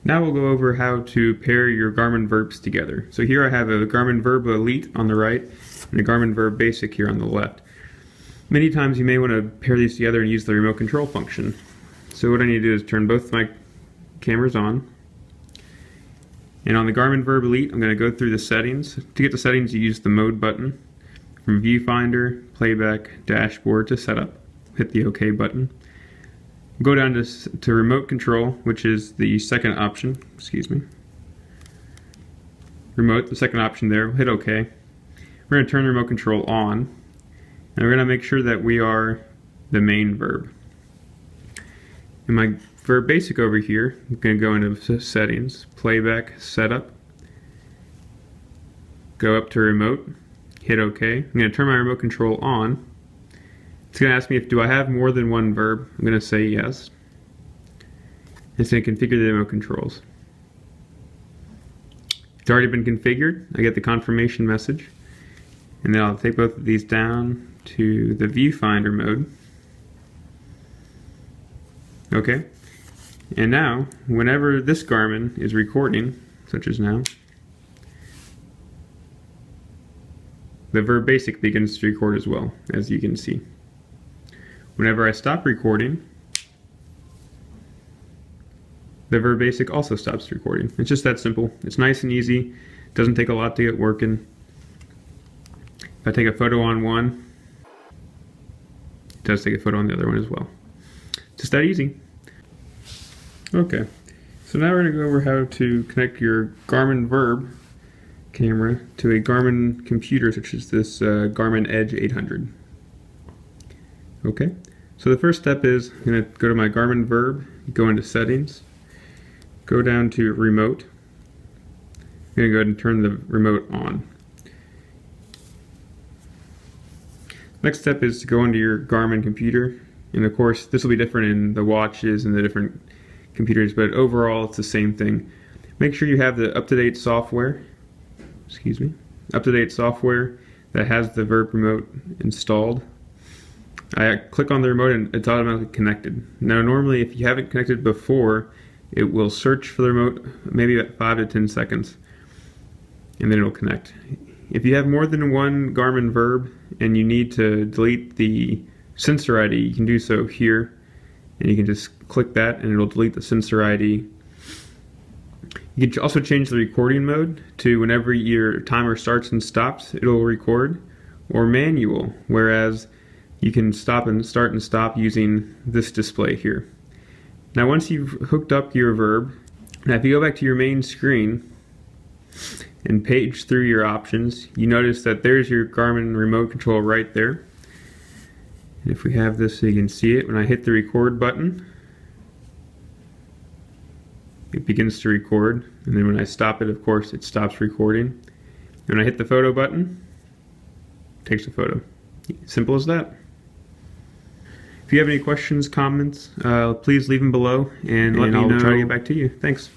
Now we'll go over how to pair your Garmin Verbs together. So here I have a Garmin Virb Elite on the right and a Garmin Virb Basic here on the left. Many times you may want to pair these together and use the remote control function. So what I need to do is turn both my cameras on. And on the Garmin Virb Elite, I'm going to go through the settings. To get the settings, you use the Mode button. From Viewfinder, Playback, Dashboard to Setup, hit the OK button. Go down to Remote Control, which is the second option. Remote, the second option there. Hit OK. We're going to turn the remote control on, and we're going to make sure that we are the main verb. In my Verb Basic over here, I'm going to go into Settings, Playback, Setup, go up to Remote, hit OK. I'm going to turn my remote control on. It's going to ask me do I have more than one verb. I'm going to say yes. It's going to configure the remote controls. It's already been configured. I get the confirmation message. And then I'll take both of these down to the viewfinder mode. Okay. And now, whenever this Garmin is recording, such as now, the Verb Basic begins to record as well, as you can see. Whenever I stop recording, the Verb Basic also stops recording. It's just that simple. It's nice and easy. It doesn't take a lot to get working. If I take a photo on one, it does take a photo on the other one as well. Just that easy. Okay, so now we're going to go over how to connect your Garmin Virb camera to a Garmin computer such as this Garmin Edge 800. Okay, so the first step is I'm going to go to my Garmin Virb, go into Settings, go down to Remote. I'm going to go ahead and turn the remote on. Next step is to go into your Garmin computer, and of course this will be different in the watches and the different computers, but overall it's the same thing. Make sure you have the up-to-date software, up-to-date software that has the Virb Remote installed. I click on the remote and it's automatically connected. Now normally if you haven't connected before, it will search for the remote maybe about 5 to 10 seconds and then it'll connect. If you have more than one Garmin Virb and you need to delete the sensor ID, you can do so here, and you can just click that and it'll delete the sensor ID. You can also change the recording mode to whenever your timer starts and stops, it'll record, or manual, whereas you can stop and start and stop using this display here. Now once you've hooked up your Verb, now if you go back to your main screen and page through your options, you notice that there's your Garmin remote control right there. And if we have this so you can see it, when I hit the record button, it begins to record, and then when I stop it, of course, it stops recording. And when I hit the photo button, it takes a photo. Simple as that. If you have any questions, comments, please leave them below, and let me know. I'll try to get back to you. Thanks.